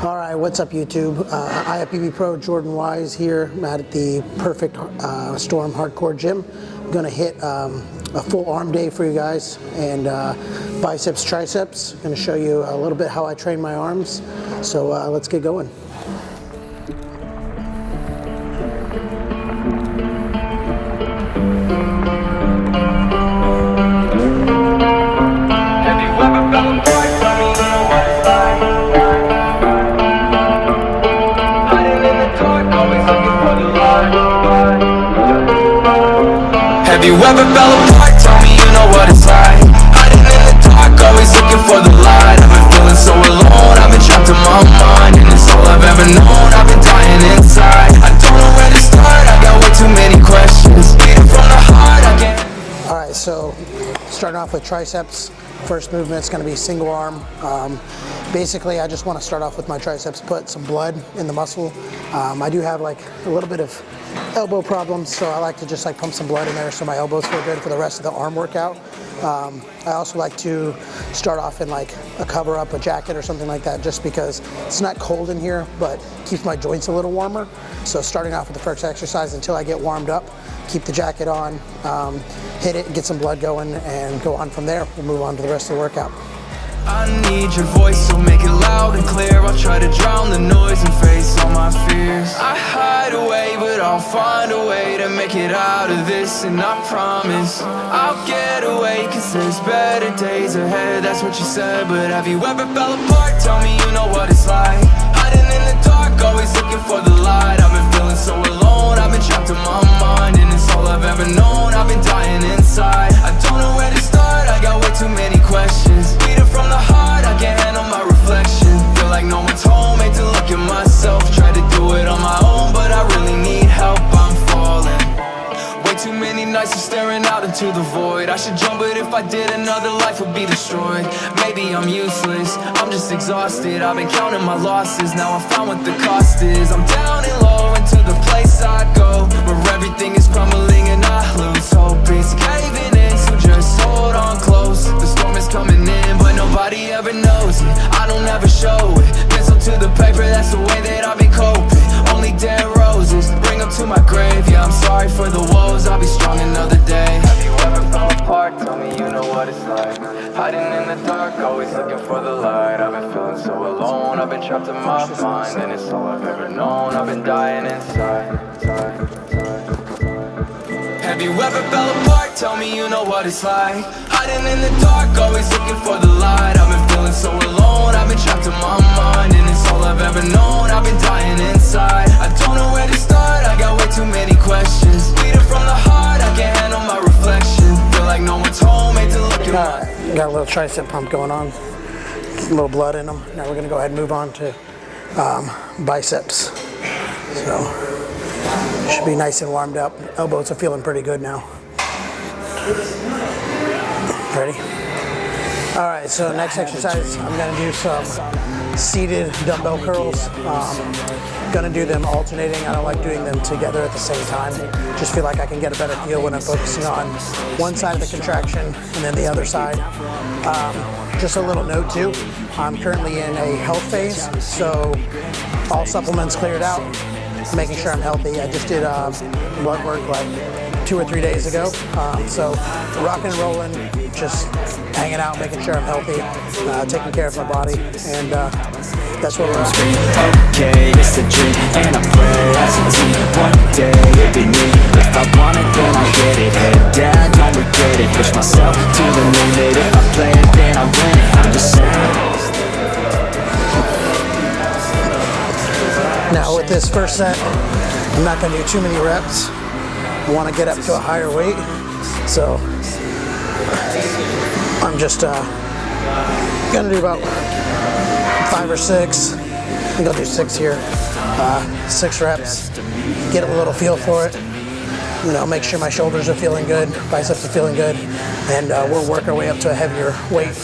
All right, what's up YouTube? IFBB Pro Jordan Wise here. I'm at the Perfect Storm Hardcore Gym. I'm gonna hit a full arm day for you guys and biceps, triceps. I'm gonna show you a little bit how I train my arms. So let's get going. Have you ever fell apart? Tell me you know what it's like. Hiding in the dark, always looking for the light. I've been feeling so alone, I've been trapped in my mind, and it's all I've ever known. I've been dying inside. I don't know where to start, I got way too many questions. Beating from the heart, I can't. Alright, so starting off with triceps. First movement's going to be single arm. Basically, I just want to start off with my triceps, put some blood in the muscle. I do have like a little bit of elbow problems, so I like to just like pump some blood in there so my elbows feel good for the rest of the arm workout. I also like to start off in like a cover up, a jacket or something like that, just because it's not cold in here, but keeps my joints a little warmer. So starting off with the first exercise until I get warmed up, keep the jacket on, hit it, get some blood going, and go on from there. We'll move on to the rest of the workout. I need your voice, so make it loud and clear. I'll try to drown the noise and face all my fears. I hide away, but I'll find a way to make it out of this. And I promise I'll get away, cause there's better days ahead. That's what you said, but have you ever fell apart? Tell me you know what it's like. Hiding in the dark, always looking for the light. I've been feeling so alone, I've been trapped in my mind, and it's all I've ever known. I've been dying inside. I don't know where to start, I got way too many questions. Beating from the heart, I can't handle my reflection. Feel like no one's home, hate to look at myself. Try to do it on my own, but I really need help, I'm falling. Way too many nights of staring out into the void. I should jump, but if I did, another life would be destroyed. Maybe I'm useless, I'm just exhausted. I've been counting my losses, now I found what the cost is. I'm down and low into the place I go, where everything is crumbling and I lose hope. It's caving in, so just hold on close. The storm is coming in, but nobody ever knows it. I don't ever show it. Pencil to the paper, that's the way that I've been coping. Only dead roses, bring them to my grave. Yeah, I'm sorry for the woes, I'll be strong another day. Have you ever fell apart? Tell me you know what it's like. Hiding in the dark, always looking for the light. I've been feeling so alone, I've been trapped in my mind, and it's all I've ever known. I've been dying inside. Have you ever fell apart? Tell me you know what it's like. Hiding in the dark, always looking for the light. I've been feeling so alone, I've been trapped in my mind, and it's all I've ever known. I've been dying inside. I don't know where to start, I got way too many questions. Bleeding from the heart, I can't handle my reflection. Feel like no one's home, hate to look at my... Got a little tricep pump going on, a little blood in them. Now we're gonna go ahead and move on to biceps. So should be nice and warmed up. Elbows are feeling pretty good now. Ready? All right, so next exercise, I'm gonna do some seated dumbbell curls. Gonna do them alternating. I don't like doing them together at the same time. Just feel like I can get a better feel when I'm focusing on one side of the contraction and then the other side. Just a little note too, I'm currently in a health phase, so all supplements cleared out, making sure I'm healthy. I just did blood work like 2 or 3 days ago. So rocking and rolling, just hanging out, making sure I'm healthy, taking care of my body, and that's what we're at. Okay, it's a dream, and I pray as a team. One day it'll be me. If I want it, then I get it. Head down, don't regret it. Push myself to the limit. If I play it, then I win it. I'm just saying. Now with this first set, I'm not going to do too many reps. I want to get up to a higher weight, so I'm just going to do about 5 or 6. I think I'll do 6 here. 6 reps, get a little feel for it. You know, make sure my shoulders are feeling good, biceps are feeling good, and we'll work our way up to a heavier weight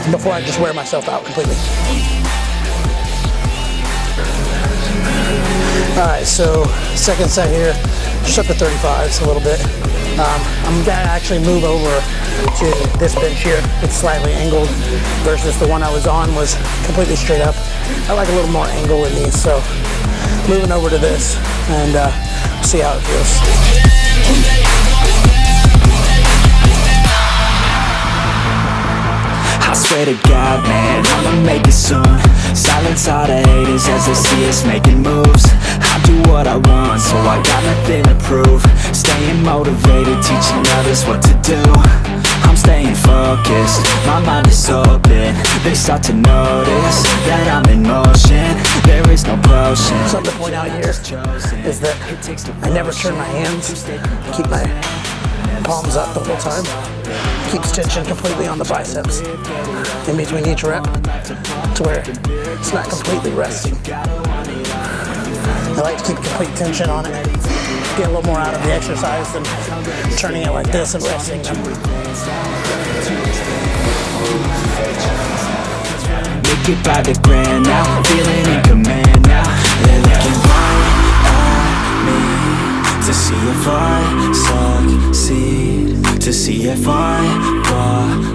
before I just wear myself out completely. Alright, so second set here, just up to 35s a little bit. I'm gonna actually move over to this bench here. It's slightly angled versus the one I was on was completely straight up. I like a little more angle in these, so moving over to this and see how it feels. I swear to God, man, I'ma make it soon. Silence all the haters as they see us making moves. I do what I want, so I got nothing to prove. Staying motivated, teaching others what to do. I'm staying focused, my mind is open. They start to notice that I'm in motion. There is no potion. Something to point out here is that I never turn my hands. Keep my palms up the whole time. Keeps tension completely on the biceps in between each rep to where it's not completely resting. I like to keep complete tension on it. Get a little more out of the exercise than turning it like this and resting them. Make it by the grand now, feeling in command now. They're looking right at me to see if I succeed, to see if I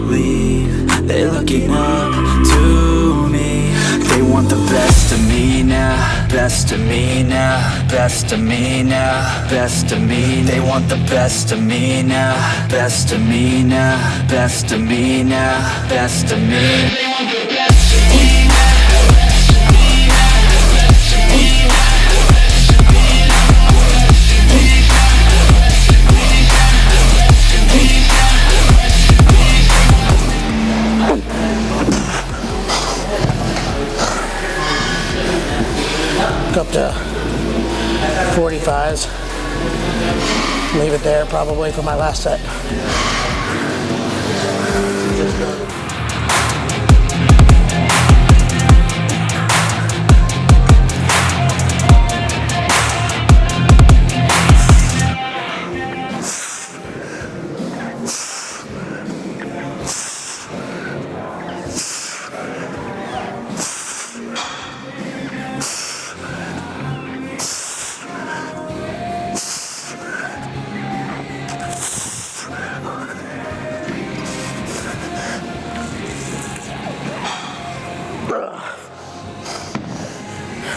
believe. They're looking up to me. They want the best of me now, best of me now, best of me now, best of me. They want the best of me now, best of me now, best of me now, best of me. They want the best of me now. Up to 45s. Leave it there probably for my last set.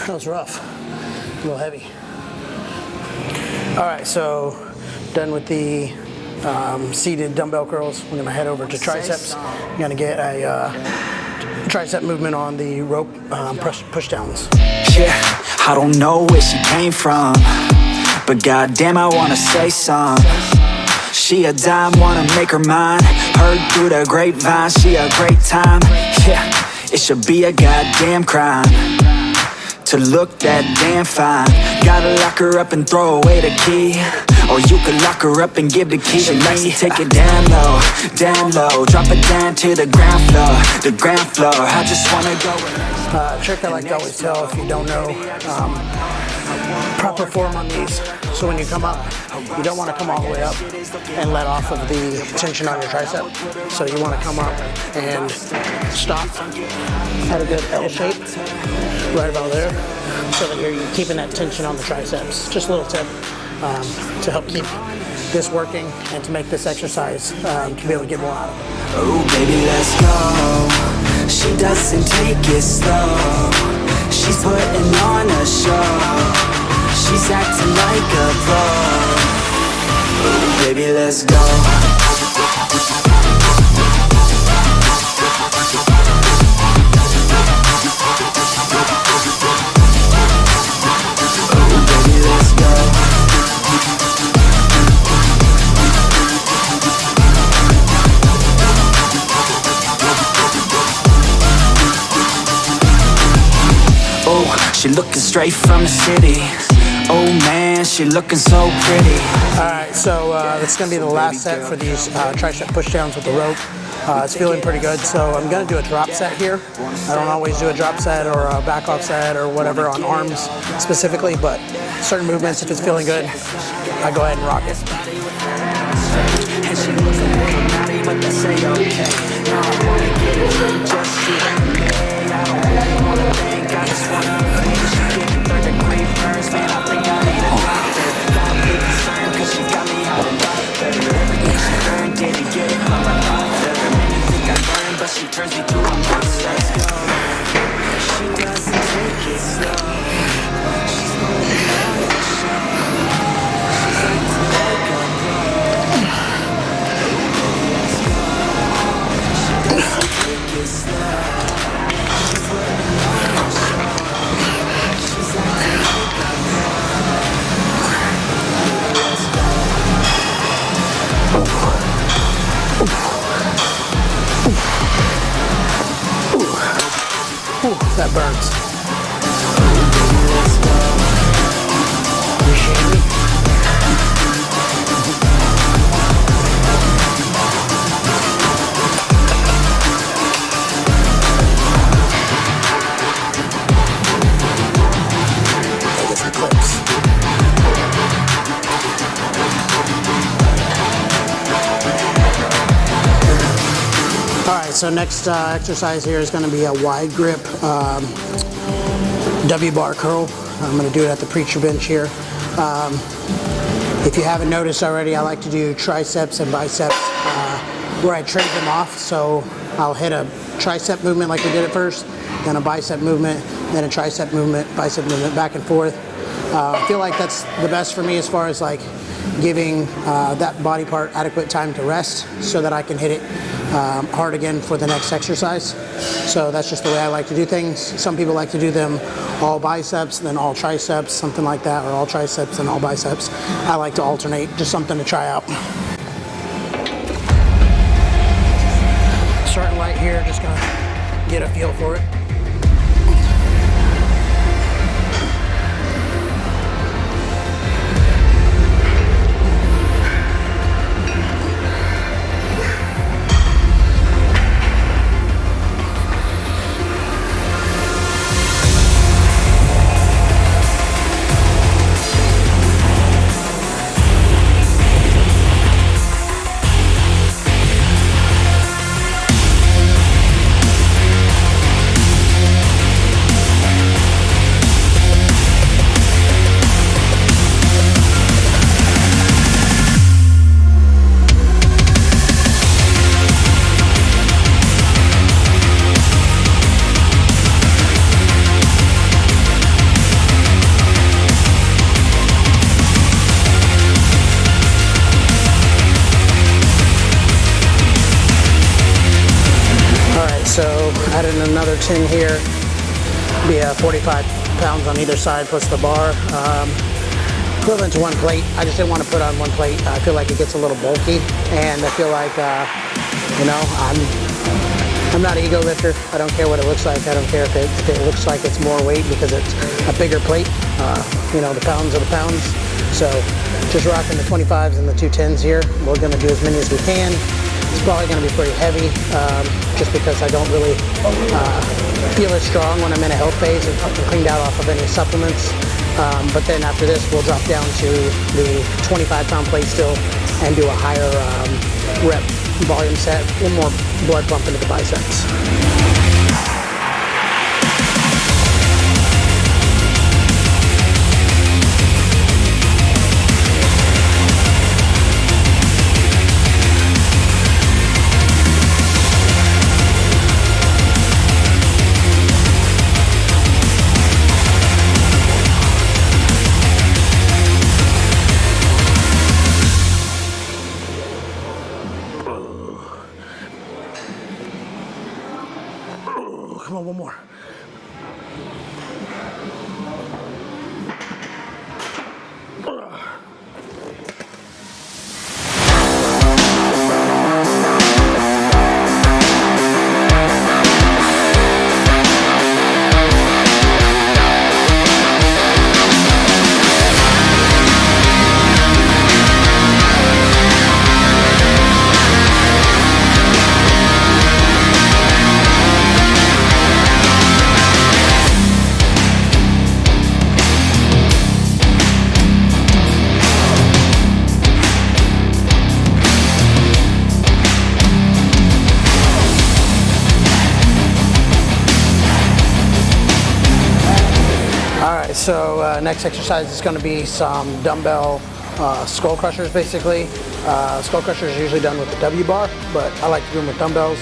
That was rough, a little heavy. All right, so done with the seated dumbbell curls. We're gonna head over to triceps. I'm gonna get a tricep movement on the rope push downs. Yeah, I don't know where she came from, but goddamn, I wanna say some. She a dime, wanna make her mine. Heard through the grapevine, she a great time. Yeah, it should be a goddamn crime to look that damn fine. Gotta lock her up and throw away the key, or you could lock her up and give the key to me. Take it down low, drop it down to the ground floor, I just wanna go. Trick I like to always tell if you don't know proper form on these. So when you come up, you don't want to come all the way up and let off of the tension on your tricep. So you want to come up and stop at a good L shape, right about there, so that you're keeping that tension on the triceps. Just a little tip to help keep this working and to make this exercise to be able to get more out of it. Oh baby, let's go. She doesn't take it slow. She's putting on a show. She's acting like a pro. Oh baby, let's go. Oh baby, let's go. Oh, she looking straight from the city. Oh man, she looking so pretty. Alright, so that's going to be the last set for these tricep push downs with the rope. It's feeling pretty good, so I'm going to do a drop set here. I don't always do a drop set or a back off set or whatever on arms specifically, but certain movements, if it's feeling good, I go ahead and rock it. Whew, that burns. So next exercise here is going to be a wide grip W bar curl. I'm going to do it at the preacher bench here. If you haven't noticed already, I like to do triceps and biceps where I trade them off. So I'll hit a tricep movement like we did at first, then a bicep movement, then a tricep movement, bicep movement, back and forth. I feel like that's the best for me as far as like giving that body part adequate time to rest so that I can hit it hard again for the next exercise. So that's just the way I like to do things. Some people like to do them all biceps, then all triceps, something like that, or all triceps and all biceps. I like to alternate, just something to try out. Starting light here, just gonna get a feel for it. So added another 10 here, be 45 pounds on either side plus the bar, equivalent to one plate. I just didn't want to put on one plate. I feel like it gets a little bulky, and I feel like, you know, I'm not an ego lifter. I don't care what it looks like. I don't care if it looks like it's more weight because it's a bigger plate. You know, the pounds are the pounds. So just rocking the 25s and the 210s here. We're going to do as many as we can. It's probably going to be pretty heavy just because I don't really feel as strong when I'm in a health phase and cleaned out off of any supplements. But then after this, we'll drop down to the 25-pound plate still and do a higher rep volume set, a little more blood pump into the biceps. Come on, one more. So next exercise is going to be some dumbbell skull crushers, basically. Skull crushers are usually done with the W bar, but I like to do them with dumbbells.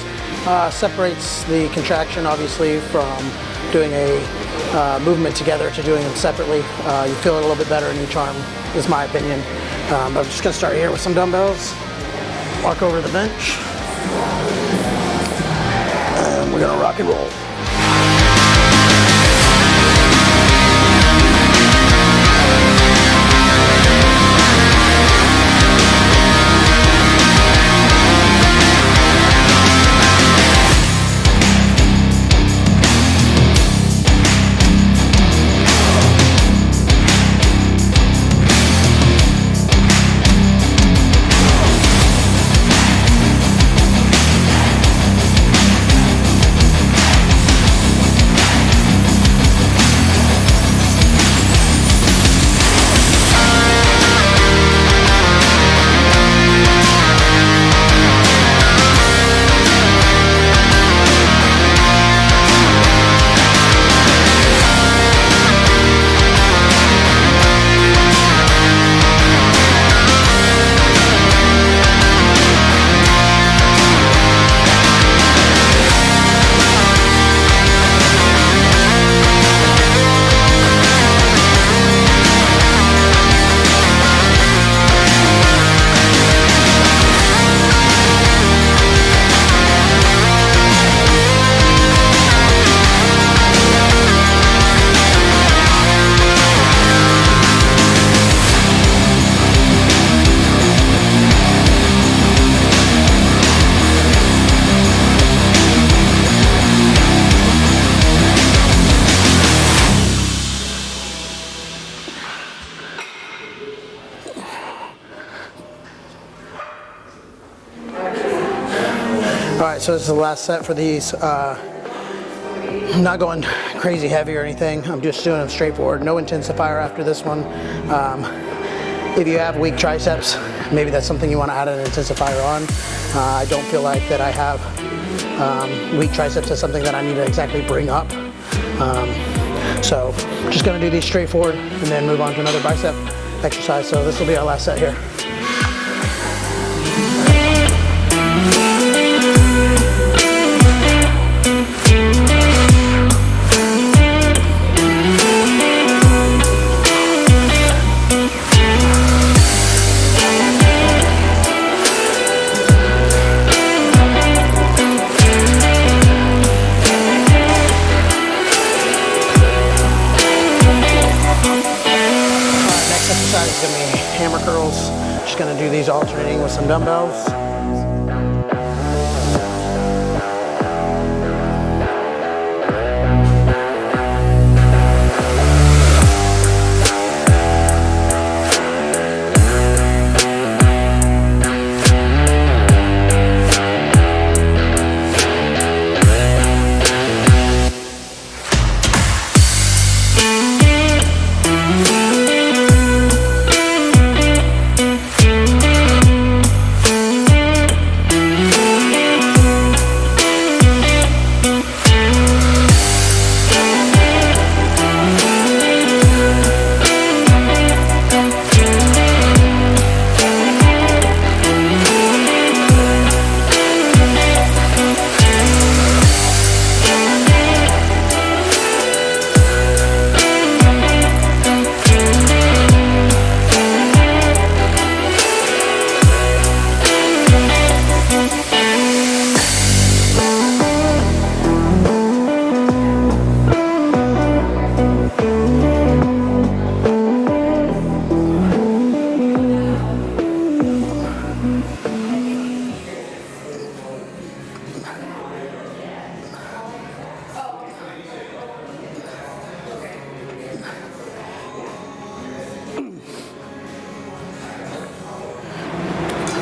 Separates the contraction, obviously, from doing a movement together to doing them separately. You feel it a little bit better in each arm, is my opinion. But I'm just going to start here with some dumbbells. Walk over to the bench. And we're going to rock and roll. so this is the last set for these. I'm not going crazy heavy or anything. I'm just doing them straightforward. No intensifier after this one. If you have weak triceps, maybe that's something you want to add an intensifier on. I don't feel like that I have weak triceps as something that I need to exactly bring up. So just going to do these straightforward and then move on to another bicep exercise. So this will be our last set here. Is going to be hammer curls. Just going to do these alternating with some dumbbells.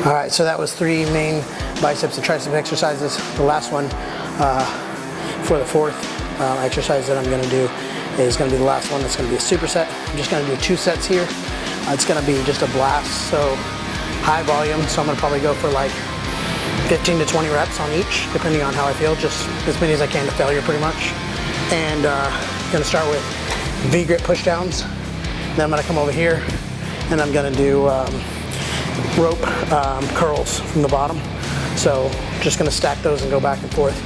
All right, so that was 3 main biceps and tricep exercises. The last one for the fourth exercise that I'm gonna do is gonna be the last one. It's gonna be a superset. I'm just gonna do 2 sets here. It's gonna be just a blast, so high volume. So I'm gonna probably go for like 15 to 20 reps on each, depending on how I feel, just as many as I can to failure pretty much. And gonna start with V-grip pushdowns. Then I'm gonna come over here and I'm gonna do rope curls from the bottom. So just gonna stack those and go back and forth.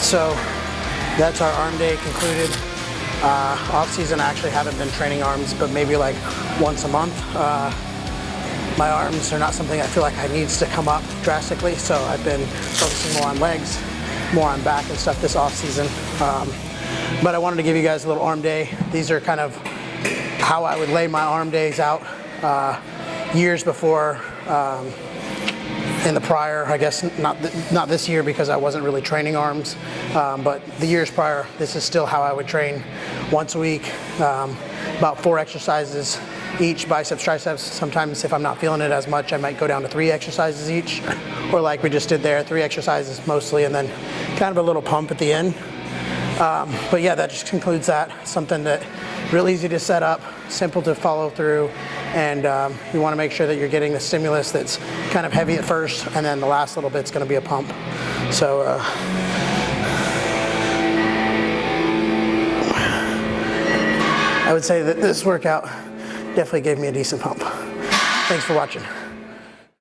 So that's our arm day concluded. Off season, I actually haven't been training arms, but maybe like once a month. my arms are not something I feel like I needs to come up drastically, so I've been focusing more on legs, more on back and stuff this off season. But I wanted to give you guys a little arm day. These are kind of how I would lay my arm days out years before. In the prior, I guess not this year because I wasn't really training arms, but the years prior, this is still how I would train once a week, about 4 exercises each, biceps, triceps. Sometimes if I'm not feeling it as much, I might go down to 3 exercises each, or like we just did there, 3 exercises mostly, and then kind of a little pump at the end. But yeah, that just concludes that. Something that real easy to set up, simple to follow through, and you want to make sure that you're getting the stimulus that's kind of heavy at first, and then the last little bit's going to be a pump. So I would say that this workout definitely gave me a decent pump. Thanks for watching.